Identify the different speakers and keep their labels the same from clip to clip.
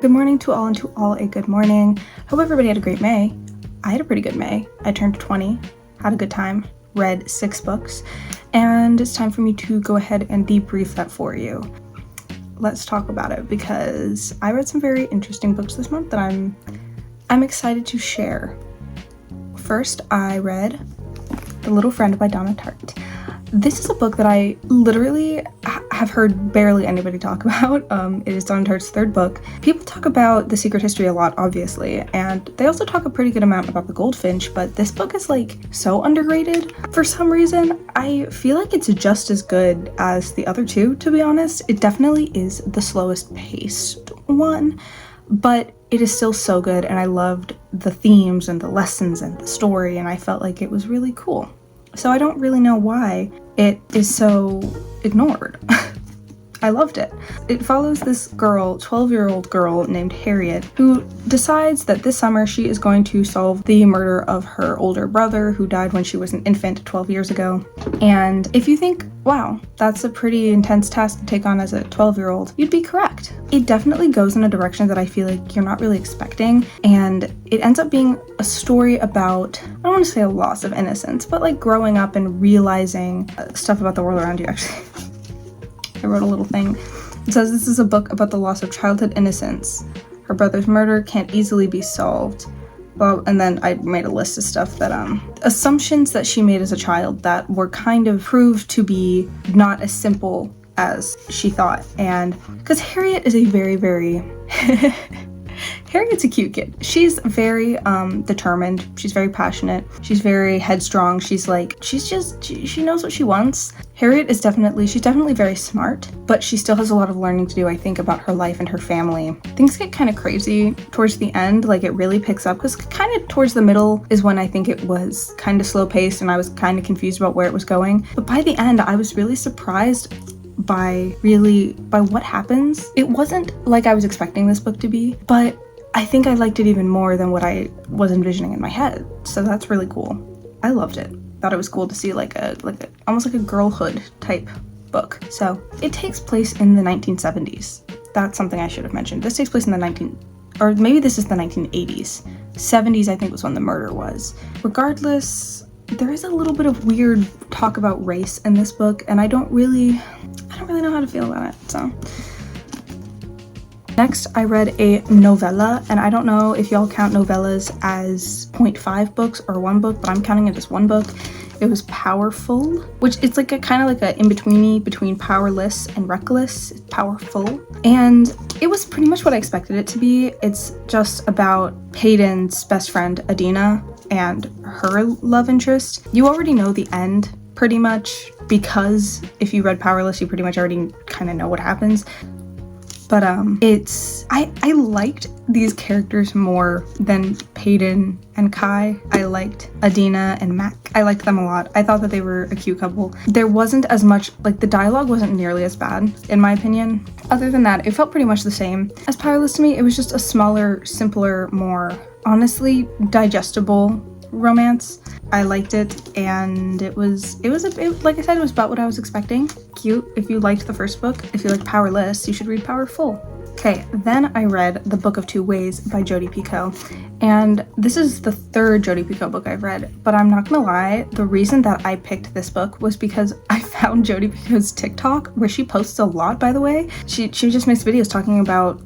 Speaker 1: Good morning to all, and to all a good morning. Hope everybody had a great May. I had a pretty good May. I turned 20, had a good time, read 6 books, and it's time for me to go ahead and debrief that for you. Let's talk about it because I read some very interesting books this month that I'm excited to share. First, I read The Little Friend by Donna Tartt. This is a book that I literally have heard barely anybody talk about. It is Donna Tartt's 3rd book. People talk about The Secret History a lot, obviously, and they also talk a pretty good amount about The Goldfinch, but this book is like so underrated for some reason. I feel like it's just as good as the other two, to be honest. It definitely is the slowest paced one, but it is still so good, and I loved the themes and the lessons and the story, and I felt like it was really cool. So I don't really know why it is so ignored. I loved it. It follows this girl, 12-year-old girl named Harriet, who decides that this summer she is going to solve the murder of her older brother who died when she was an infant 12 years ago. And if you think, wow, that's a pretty intense task to take on as a 12-year-old, you'd be correct. It definitely goes in a direction that I feel like you're not really expecting, and it ends up being a story about, I don't want to say a loss of innocence, but like growing up and realizing stuff about the world around you. Actually, I wrote a little thing. It says this is a book about the loss of childhood innocence. Her brother's murder can't easily be solved. Well, and then I made a list of stuff that assumptions that she made as a child that were kind of proved to be not as simple as she thought. And because Harriet is a very Harriet's a cute kid. She's very determined. She's very passionate. She's very headstrong. She knows what she wants. Harriet is she's definitely very smart, but she still has a lot of learning to do, I think, about her life and her family. Things get kind of crazy towards the end, like it really picks up, because kind of towards the middle is when I think it was kind of slow paced and I was kind of confused about where it was going. But by the end, I was really surprised by what happens. It wasn't like I was expecting this book to be, but I think I liked it even more than what I was envisioning in my head. So that's really cool. I loved it. Thought it was cool to see like a almost like a girlhood type book. So it takes place in the 1970s. That's something I should have mentioned. This takes place in or maybe this is the 1980s. 70s I think was when the murder was. Regardless, there is a little bit of weird talk about race in this book, and I don't really know how to feel about it. So next, I read a novella, and I don't know if y'all count novellas as 0.5 books or 1 book, but I'm counting it as 1 book. It was Powerful, which it's like a kind of like a in-betweeny between powerless and reckless. Powerful. And it was pretty much what I expected it to be. It's just about Peyton's best friend, Adina, and her love interest. You already know the end pretty much, because if you read Powerless, you pretty much already kind of know what happens. But I liked these characters more than Peyton and Kai. I liked Adina and Mac. I liked them a lot. I thought that they were a cute couple. There wasn't as much, like the dialogue wasn't nearly as bad, in my opinion. Other than that, it felt pretty much the same as Powerless to me. It was just a smaller, simpler, more honestly digestible romance. I liked it, and it was like I said, it was about what I was expecting. Cute. If you liked the first book, if you like Powerless, you should read Powerful. Okay, then I read The Book of Two Ways by Jodi Picoult, and this is the 3rd Jodi Picoult book I've read, but I'm not gonna lie, the reason that I picked this book was because I found Jodi Picoult's TikTok, where she posts a lot, by the way. She just makes videos talking about,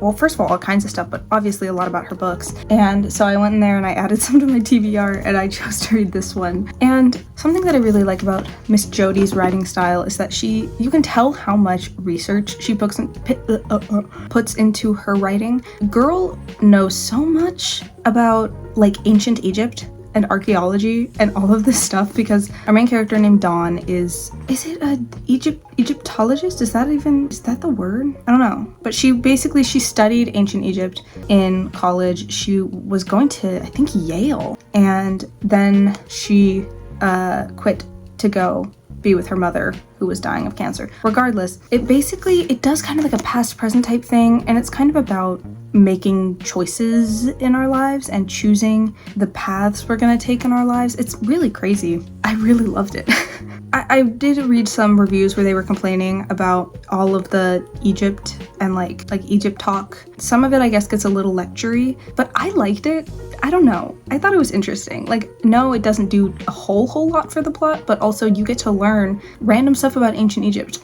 Speaker 1: well, first of all kinds of stuff, but obviously a lot about her books. And so I went in there and I added some to my TBR, and I chose to read this one. And something that I really like about Miss Jodi's writing style is that you can tell how much research she puts into her writing. Girl knows so much about like ancient Egypt and archaeology and all of this stuff, because our main character named Dawn is it a Egyptologist? Is that the word? I don't know. But she studied ancient Egypt in college. She was going to, I think, Yale, and then she quit to go be with her mother, who was dying of cancer. Regardless, it does kind of like a past present type thing, and it's kind of about making choices in our lives and choosing the paths we're gonna take in our lives. It's really crazy. I really loved it. I did read some reviews where they were complaining about all of the Egypt and like Egypt talk. Some of it I guess gets a little lectury, but I liked it. I don't know. I thought it was interesting. Like, no, it doesn't do a whole lot for the plot, but also you get to learn random stuff about ancient Egypt.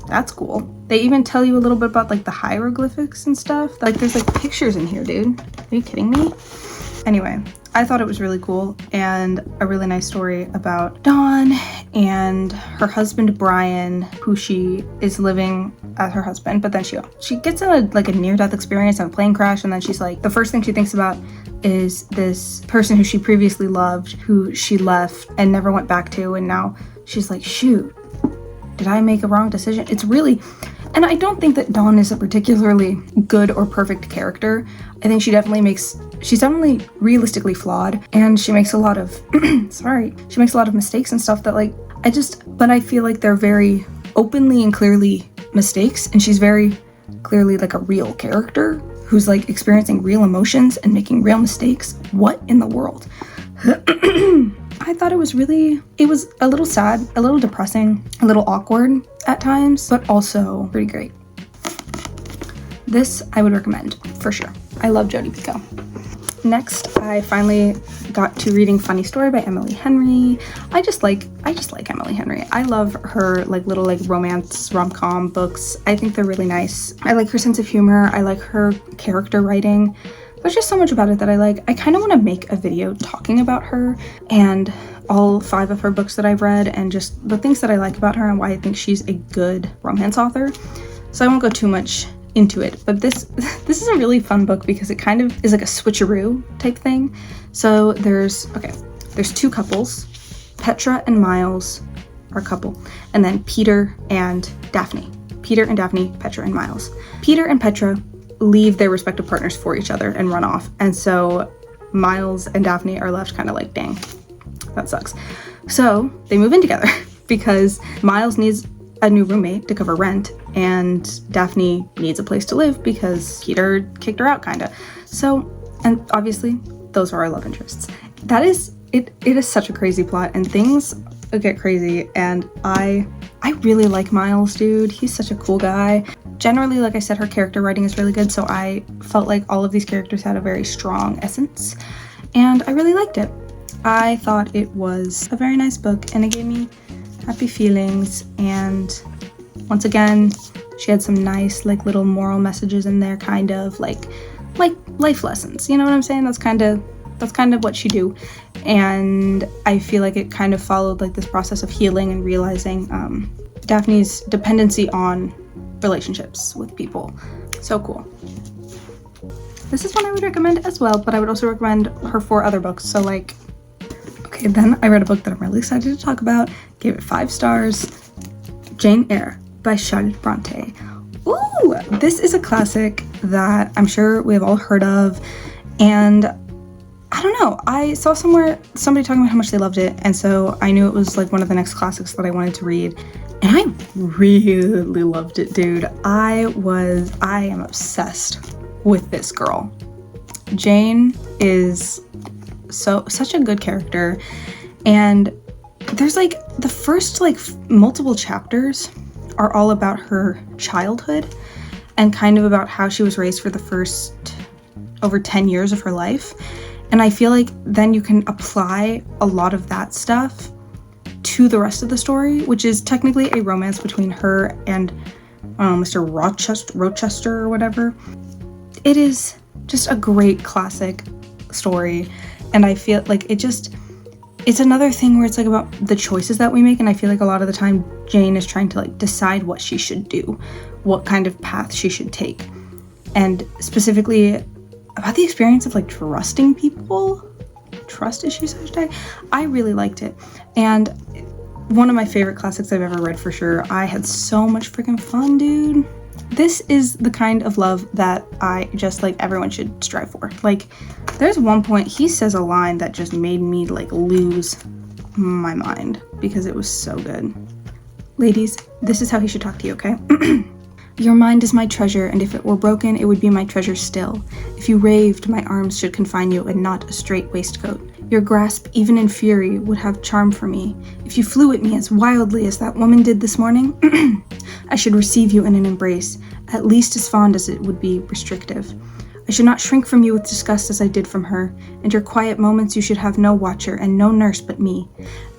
Speaker 1: That's cool. They even tell you a little bit about like the hieroglyphics and stuff. Like there's like pictures in here, dude. Are you kidding me? Anyway, I thought it was really cool and a really nice story about Dawn and her husband Brian, who she is living as her husband, but then she gets in a near-death experience on a plane crash, and then she's like, the first thing she thinks about is this person who she previously loved, who she left and never went back to, and now she's like, shoot, did I make a wrong decision? It's really, and I don't think that Dawn is a particularly good or perfect character. I think she's definitely realistically flawed, and she makes a lot of, she makes a lot of mistakes and stuff that but I feel like they're very openly and clearly mistakes, and she's very clearly like a real character who's like experiencing real emotions and making real mistakes. What in the world? I thought it was a little sad, a little depressing, a little awkward at times, but also pretty great. This I would recommend for sure. I love Jodi Picoult. Next, I finally got to reading Funny Story by Emily Henry. I just like Emily Henry. I love her little romance rom-com books. I think they're really nice. I like her sense of humor. I like her character writing. There's just so much about it that I like. I kind of want to make a video talking about her and all 5 of her books that I've read and just the things that I like about her and why I think she's a good romance author. So I won't go too much into it, but this is a really fun book because it kind of is like a switcheroo type thing. So there's 2 couples. Petra and Miles are a couple, and then Peter and Daphne. Peter, Petra, and Miles. Peter and Petra leave their respective partners for each other and run off, and so Miles and Daphne are left kind of like, dang, that sucks. So they move in together because Miles needs a new roommate to cover rent, and Daphne needs a place to live because Peter kicked her out, kinda. So, and obviously those are our love interests. It is such a crazy plot, and things get crazy, and I really like Miles, dude. He's such a cool guy. Generally, like I said, her character writing is really good, so I felt like all of these characters had a very strong essence, and I really liked it. I thought it was a very nice book, and it gave me happy feelings, and once again, she had some nice little moral messages in there, kind of like life lessons, you know what I'm saying? That's kind of what she do, and I feel like it kind of followed this process of healing and realizing Daphne's dependency on relationships with people. So cool. This is one I would recommend as well, but I would also recommend her 4 other books. So okay, then I read a book that I'm really excited to talk about, gave it 5 stars, Jane Eyre by Charlotte Bronte. Ooh, this is a classic that I'm sure we have all heard of, and I don't know, I saw somewhere somebody talking about how much they loved it, and so I knew it was one of the next classics that I wanted to read, and I really loved it, dude. I am obsessed with this girl. Jane is such a good character, and there's the first multiple chapters are all about her childhood and kind of about how she was raised for the first over 10 years of her life. And I feel like then you can apply a lot of that stuff to the rest of the story, which is technically a romance between her and Mr. Rochester or whatever. It is just a great classic story, and I feel like it's another thing where it's about the choices that we make, and I feel like a lot of the time Jane is trying to decide what she should do, what kind of path she should take, and specifically about the experience of trusting people, trust issues, I really liked it, and one of my favorite classics I've ever read for sure. I had so much freaking fun, dude. This is the kind of love that I just everyone should strive for. There's one point he says a line that just made me lose my mind because it was so good. Ladies, this is how he should talk to you, okay? Your mind is my treasure, and if it were broken, it would be my treasure still. If you raved, my arms should confine you and not a straight waistcoat. Your grasp, even in fury, would have charm for me. If you flew at me as wildly as that woman did this morning, I should receive you in an embrace, at least as fond as it would be restrictive. I should not shrink from you with disgust as I did from her, and your quiet moments you should have no watcher and no nurse but me,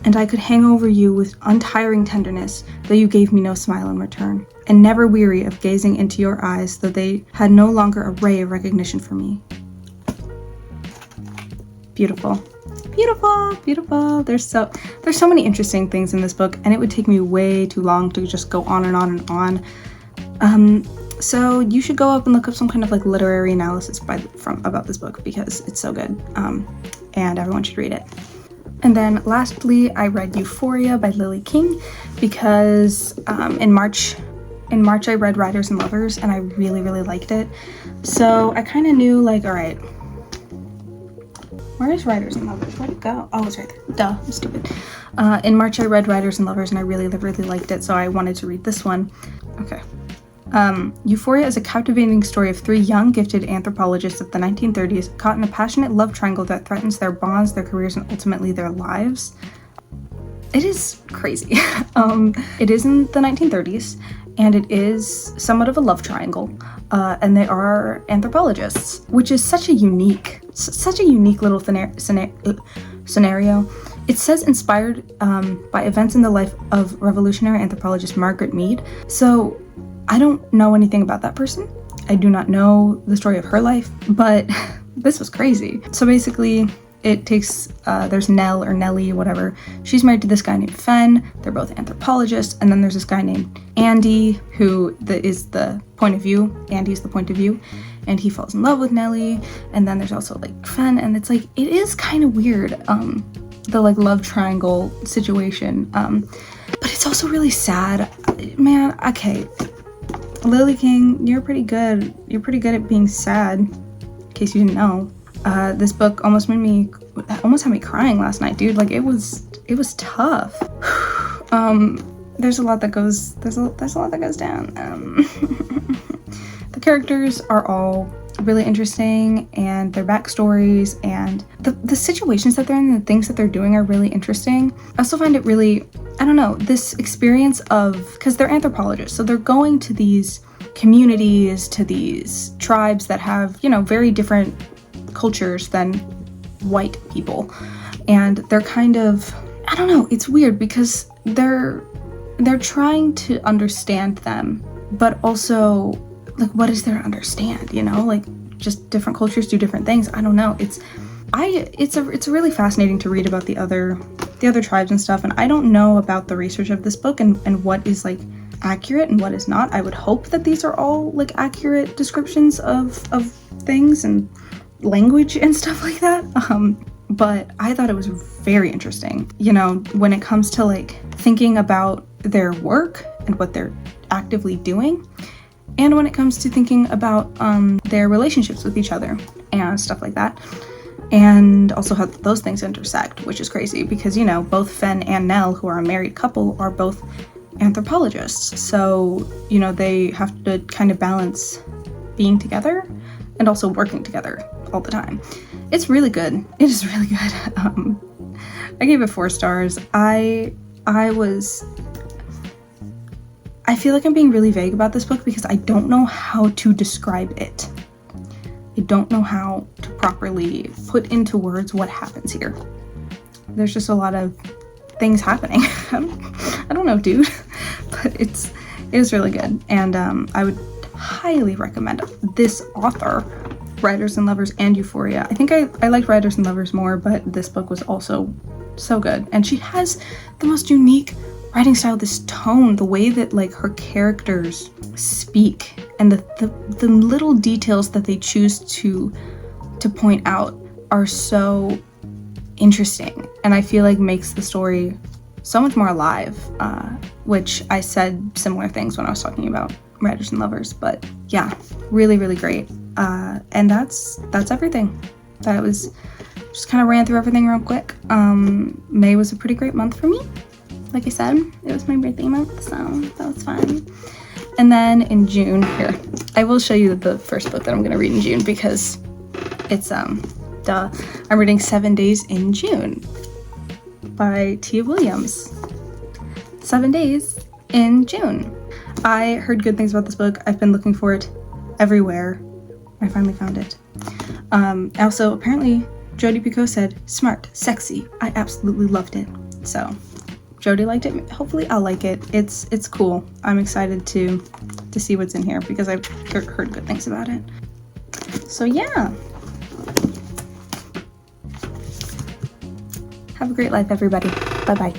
Speaker 1: and I could hang over you with untiring tenderness, though you gave me no smile in return, and never weary of gazing into your eyes, though they had no longer a ray of recognition for me. Beautiful. Beautiful, beautiful. There's so many interesting things in this book, and it would take me way too long to just go on and on and on. So you should go up and look up some kind of like literary analysis about this book because it's so good, and everyone should read it. And then lastly, I read Euphoria by Lily King because in March I read Riders and Lovers, and I really, really liked it. So I kind of knew, like, all right, where is Riders and Lovers? Where'd it go? Oh, it's right there. Duh, I'm stupid. In March I read Riders and Lovers, and I really, really liked it, so I wanted to read this one. Okay. Euphoria is a captivating story of three young, gifted anthropologists of the 1930s caught in a passionate love triangle that threatens their bonds, their careers, and ultimately their lives. It is crazy. It is in the 1930s, and it is somewhat of a love triangle, and they are anthropologists, which is such a unique little scenario. It says inspired by events in the life of revolutionary anthropologist Margaret Mead. So I don't know anything about that person. I do not know the story of her life, but this was crazy. So basically, it takes, there's Nell or Nellie, whatever. She's married to this guy named Fenn. They're both anthropologists. And then there's this guy named Andy, who is the point of view. Andy's the point of view. And he falls in love with Nellie. And then there's also like Fenn. And it's like, it is kind of weird, the like love triangle situation. But it's also really sad. Man, okay. Lily King, you're pretty good. You're pretty good at being sad, in case you didn't know. This book almost had me crying last night, dude. Like it was tough. There's a lot that goes down. The characters are all really interesting, and their backstories and the situations that they're in and the things that they're doing are really interesting. I also find it really, I don't know, this experience of, because they're anthropologists, so they're going to these communities, to these tribes that have, you know, very different cultures than white people, and they're kind of, I don't know, it's weird because they're trying to understand them, but also like, what is there to understand, you know, like just different cultures do different things. I don't know. It's really fascinating to read about the other tribes and stuff, and I don't know about the research of this book and what is like accurate and what is not. I would hope that these are all like accurate descriptions of things and language and stuff like that. But I thought it was very interesting, you know, when it comes to like thinking about their work and what they're actively doing, and when it comes to thinking about their relationships with each other and stuff like that, and also how those things intersect, which is crazy because, you know, both Fenn and Nell, who are a married couple, are both anthropologists, so, you know, they have to kind of balance being together and also working together all the time. It's really good. It is really good. I gave it 4 stars. I feel like I'm being really vague about this book because I don't know how to describe it. I don't know how to properly put into words what happens here. There's just a lot of things happening. I don't know, dude. But it is really good. And I would highly recommend this author, Riders and Lovers and Euphoria. I think I liked Riders and Lovers more, but this book was also so good. And she has the most unique writing style, this tone, the way that like her characters speak, and the little details that they choose to point out are so interesting, and I feel like makes the story so much more alive, which I said similar things when I was talking about Riders and Lovers, but yeah, really, really great. And that's everything. That was just kind of ran through everything real quick. May was a pretty great month for me. Like I said, it was my birthday month, so that was fun. And then in June, here, I will show you the first book that I'm going to read in June because it's duh. I'm reading 7 Days in June by Tia Williams. 7 Days in June. I heard good things about this book. I've been looking for it everywhere. I finally found it. Also, apparently, Jodi Picoult said, smart, sexy. I absolutely loved it. So, Jodi liked it. Hopefully I'll like it. It's cool. I'm excited to see what's in here because I've heard good things about it. So yeah. Have a great life, everybody. Bye-bye.